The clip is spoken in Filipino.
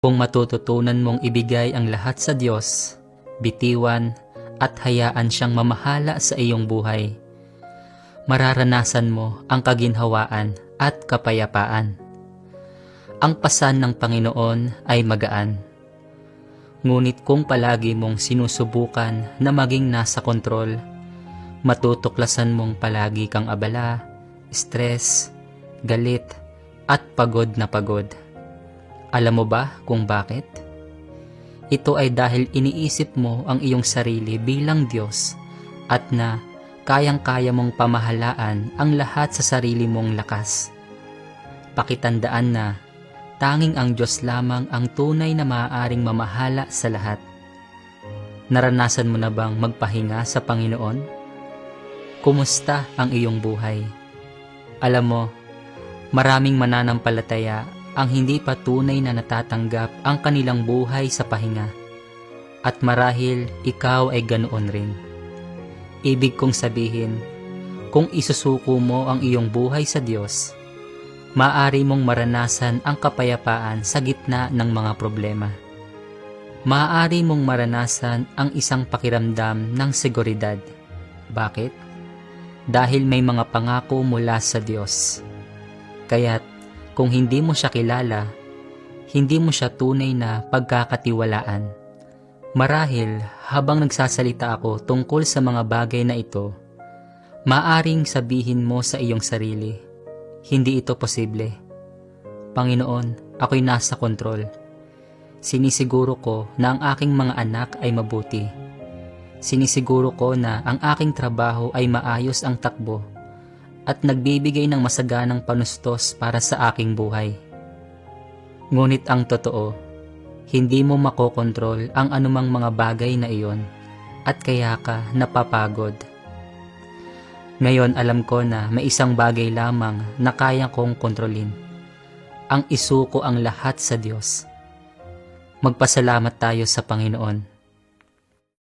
Kung matututunan mong ibigay ang lahat sa Diyos, bitiwan at hayaan siyang mamahala sa iyong buhay, mararanasan mo ang kaginhawaan at kapayapaan. Ang pasan ng Panginoon ay magaan. Ngunit kung palagi mong sinusubukan na maging nasa kontrol, matutuklasan mong palagi kang abala, stress, galit, at pagod na pagod. Alam mo ba kung bakit? Ito ay dahil iniisip mo ang iyong sarili bilang Diyos at na kayang-kaya mong pamahalaan ang lahat sa sarili mong lakas. Pakitandaan na tanging ang Diyos lamang ang tunay na maaaring mamahala sa lahat. Naranasan mo na bang magpahinga sa Panginoon? Kumusta ang iyong buhay? Alam mo, maraming mananampalataya ang hindi pa tunay na natatanggap ang kanilang buhay sa pahinga. At marahil ikaw ay ganoon rin. Ibig kong sabihin, kung isusuko mo ang iyong buhay sa Diyos, maaari mong maranasan ang kapayapaan sa gitna ng mga problema. Maaari mong maranasan ang isang pakiramdam ng seguridad. Bakit? Dahil may mga pangako mula sa Diyos. Kaya't kung hindi mo siya kilala, hindi mo siya tunay na pagkakatiwalaan. Marahil habang nagsasalita ako tungkol sa mga bagay na ito, maaring sabihin mo sa iyong sarili, hindi ito posible. Panginoon, ako'y nasa kontrol. Sinisiguro ko na ang aking mga anak ay mabuti. Sinisiguro ko na ang aking trabaho ay maayos ang takbo at nagbibigay ng masaganang panustos para sa aking buhay. Ngunit ang totoo, hindi mo makokontrol ang anumang mga bagay na iyon at kaya ka napapagod. Ngayon alam ko na may isang bagay lamang na kaya kong kontrolin, ang isuko ang lahat sa Diyos. Magpasalamat tayo sa Panginoon.